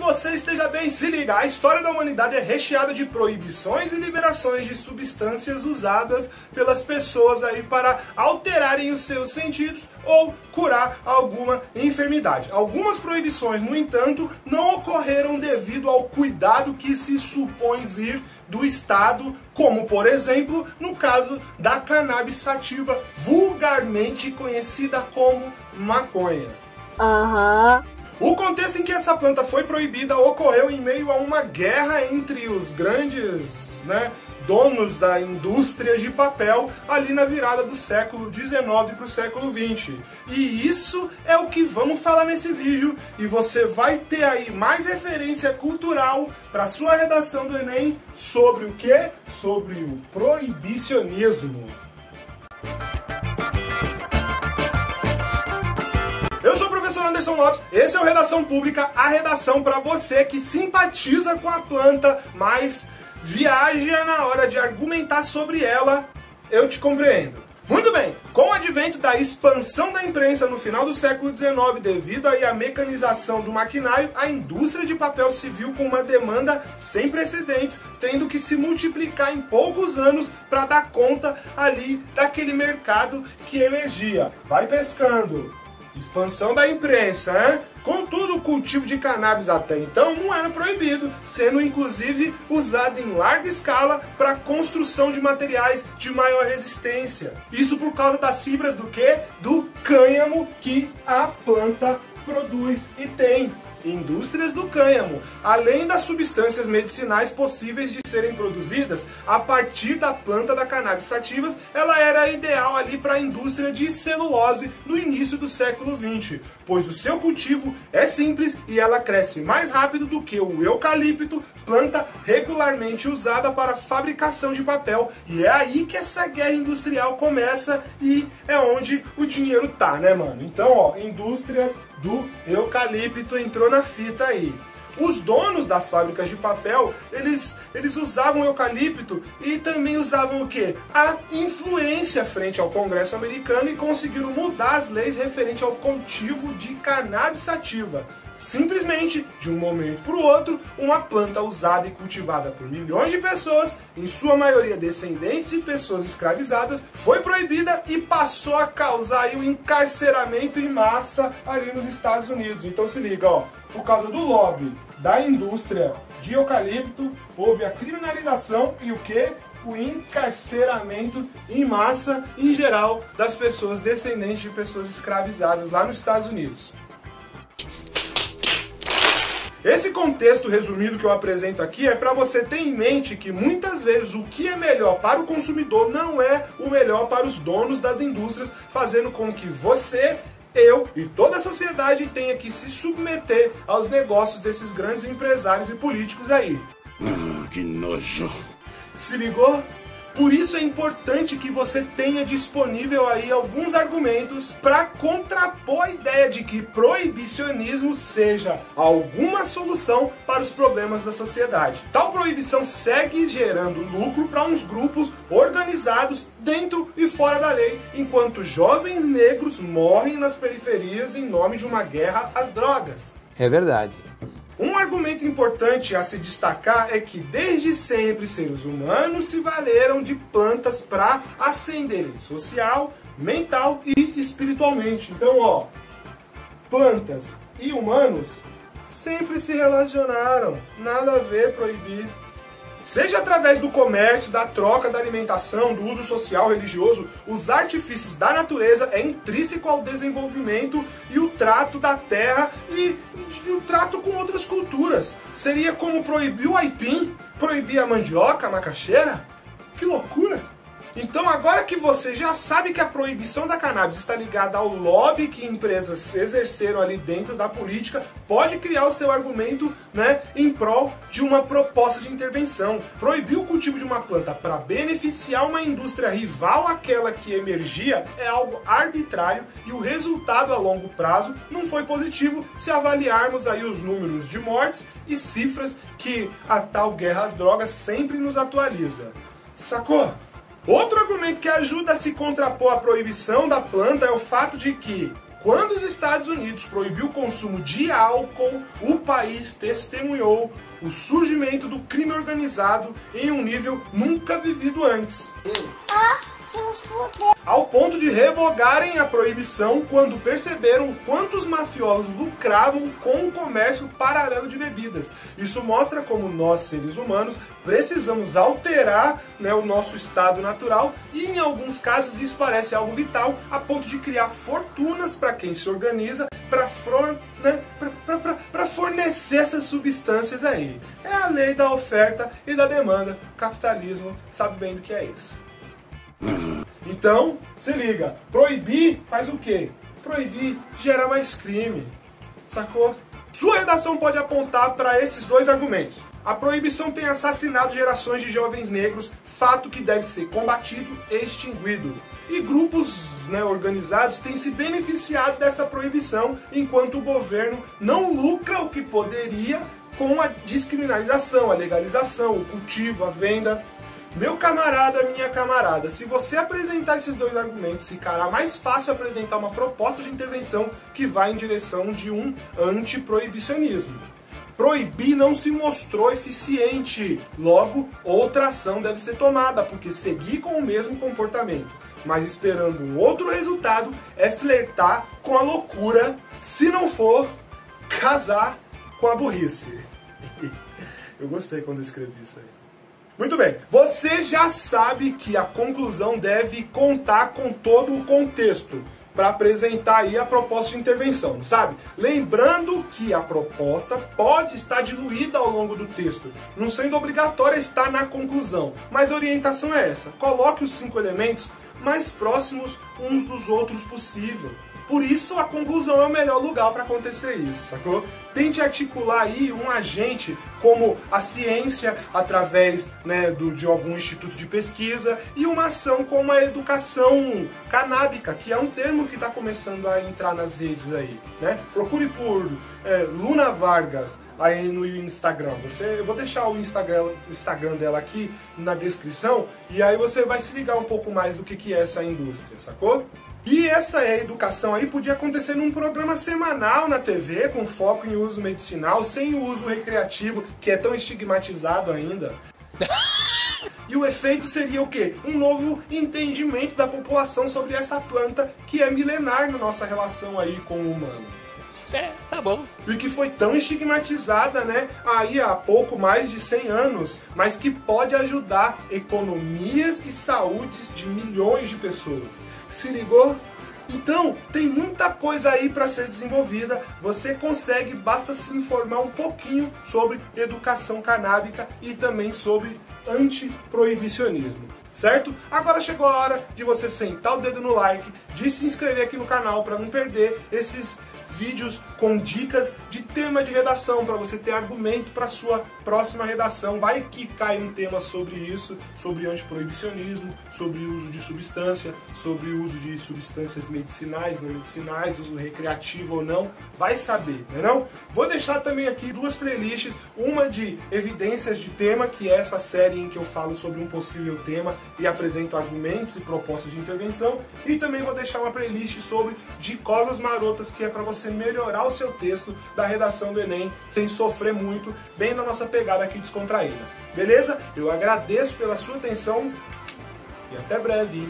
você esteja bem, se liga, a história da humanidade é recheada de proibições e liberações de substâncias usadas pelas pessoas aí para alterarem os seus sentidos ou curar alguma enfermidade. Algumas proibições, no entanto, não ocorreram devido ao cuidado que se supõe vir do Estado, como, por exemplo, no caso da cannabis sativa, vulgarmente conhecida como maconha. O contexto em que essa planta foi proibida ocorreu em meio a uma guerra entre os grandes, donos da indústria de papel ali na virada do século XIX para o século XX. E isso é o que vamos falar nesse vídeo, e você vai ter aí mais referência cultural para sua redação do Enem sobre o quê? Sobre o proibicionismo. Eu sou o professor Anderson Lopes, esse é o Redação Pública, a redação para você que simpatiza com a planta, mas viaja na hora de argumentar sobre ela. Eu te compreendo. Muito bem, com o advento da expansão da imprensa no final do século XIX, devido aí à mecanização do maquinário, a indústria de papel se viu com uma demanda sem precedentes, tendo que se multiplicar em poucos anos para dar conta ali daquele mercado que emergia. Vai pescando. Expansão da imprensa, hein? Contudo, o cultivo de cannabis até então não era proibido, sendo inclusive usado em larga escala para a construção de materiais de maior resistência. Isso por causa das fibras do quê? Do cânhamo que a planta produz e tem. Indústrias do cânhamo, além das substâncias medicinais possíveis de serem produzidas a partir da planta da cannabis sativas, ela era ideal ali para a indústria de celulose no início do século XX, pois o seu cultivo é simples e ela cresce mais rápido do que o eucalipto, planta regularmente usada para a fabricação de papel. E é aí que essa guerra industrial começa e é onde o dinheiro tá, né, mano? Então, ó, indústrias do eucalipto entrou na fita aí. Os donos das fábricas de papel, eles usavam eucalipto e também usavam o quê? A influência frente ao Congresso americano, e conseguiram mudar as leis referentes ao cultivo de cannabis sativa. Simplesmente, de um momento para o outro, uma planta usada e cultivada por milhões de pessoas, em sua maioria descendentes de pessoas escravizadas, foi proibida e passou a causar aí um encarceramento em massa ali nos Estados Unidos. Então se liga, ó, por causa do lobby da indústria de eucalipto, houve a criminalização e o quê? O encarceramento em massa, em geral, das pessoas descendentes de pessoas escravizadas lá nos Estados Unidos. Esse contexto resumido que eu apresento aqui é para você ter em mente que muitas vezes o que é melhor para o consumidor não é o melhor para os donos das indústrias, fazendo com que você, eu e toda a sociedade tenha que se submeter aos negócios desses grandes empresários e políticos aí. Que nojo! Se ligou? Por isso é importante que você tenha disponível aí alguns argumentos para contrapor a ideia de que proibicionismo seja alguma solução para os problemas da sociedade. Tal proibição segue gerando lucro para uns grupos organizados dentro e fora da lei, enquanto jovens negros morrem nas periferias em nome de uma guerra às drogas. É verdade. Um argumento importante a se destacar é que desde sempre seres humanos se valeram de plantas para ascenderem social, mental e espiritualmente. Então, ó, plantas e humanos sempre se relacionaram, nada a ver proibir. Seja através do comércio, da troca, da alimentação, do uso social, religioso, os artifícios da natureza é intrínseco ao desenvolvimento e o trato da terra e o trato com outras culturas. Seria como proibir o aipim, proibir a mandioca, a macaxeira? Que loucura! Então, agora que você já sabe que a proibição da cannabis está ligada ao lobby que empresas exerceram ali dentro da política, pode criar o seu argumento, em prol de uma proposta de intervenção. Proibir o cultivo de uma planta para beneficiar uma indústria rival àquela que emergia é algo arbitrário e o resultado a longo prazo não foi positivo se avaliarmos aí os números de mortes e cifras que a tal guerra às drogas sempre nos atualiza. Sacou? Outro argumento que ajuda a se contrapor à proibição da planta é o fato de que Quando os Estados Unidos proibiu o consumo de álcool, o país testemunhou o surgimento do crime organizado em um nível nunca vivido antes. Ao ponto de revogarem a proibição quando perceberam quantos mafiosos lucravam com o comércio paralelo de bebidas. Isso mostra como nós, seres humanos, precisamos alterar, né, o nosso estado natural e, em alguns casos, isso parece algo vital, a ponto de criar fortunas para quem se organiza para fornecer essas substâncias aí. É a lei da oferta e da demanda. O capitalismo sabe bem do que é isso. Então, se liga, proibir faz o quê? Proibir gera mais crime, sacou? Sua redação pode apontar para esses dois argumentos. A proibição tem assassinado gerações de jovens negros, fato que deve ser combatido e extinguido. E grupos, né, organizados têm se beneficiado dessa proibição, enquanto o governo não lucra o que poderia com a descriminalização, a legalização, o cultivo, a venda. Meu camarada, minha camarada, se você apresentar esses dois argumentos, ficará mais fácil apresentar uma proposta de intervenção que vai em direção de um antiproibicionismo. Proibir não se mostrou eficiente, logo, outra ação deve ser tomada, porque seguir com o mesmo comportamento, mas esperando um outro resultado, é flertar com a loucura, se não for casar com a burrice. Eu gostei quando escrevi isso aí. Muito bem, você já sabe que a conclusão deve contar com todo o contexto para apresentar aí a proposta de intervenção, sabe? Lembrando que a proposta pode estar diluída ao longo do texto, não sendo obrigatória estar na conclusão, mas a orientação é essa: coloque os 5 elementos mais próximos uns dos outros possível. Por isso a conclusão é o melhor lugar para acontecer isso, sacou? Tente articular aí um agente como a ciência através, né, de algum instituto de pesquisa e uma ação como a educação canábica, que é um termo que está começando a entrar nas redes aí, né? Procure por Luna Vargas aí no Instagram. Eu vou deixar o Instagram dela aqui na descrição e aí você vai se ligar um pouco mais do que é essa indústria, sacou? E essa educação aí podia acontecer num programa semanal na TV, com foco em uso medicinal, sem o uso recreativo, que é tão estigmatizado ainda. E o efeito seria o quê? Um novo entendimento da população sobre essa planta que é milenar na nossa relação aí com o humano. Tá bom. E que foi tão estigmatizada, né, aí há pouco mais de 100 anos, mas que pode ajudar economias e saúdes de milhões de pessoas. Se ligou? Então, tem muita coisa aí para ser desenvolvida. Você consegue, basta se informar um pouquinho sobre educação canábica e também sobre antiproibicionismo, certo? Agora chegou a hora de você sentar o dedo no like, de se inscrever aqui no canal para não perder esses vídeos com dicas de tema de redação, para você ter argumento para sua próxima redação. Vai que cai um tema sobre isso, sobre antiproibicionismo, sobre o uso de substância, sobre o uso de substâncias medicinais, não medicinais, uso recreativo ou não, vai saber, não é não? Vou deixar também aqui 2 playlists, uma de evidências de tema, que é essa série em que eu falo sobre um possível tema e apresento argumentos e propostas de intervenção, e também vou deixar uma playlist sobre dicas marotas, que é para você melhorar o seu texto da redação do Enem sem sofrer muito, bem na nossa pegada aqui descontraída. Beleza? Eu agradeço pela sua atenção e até breve.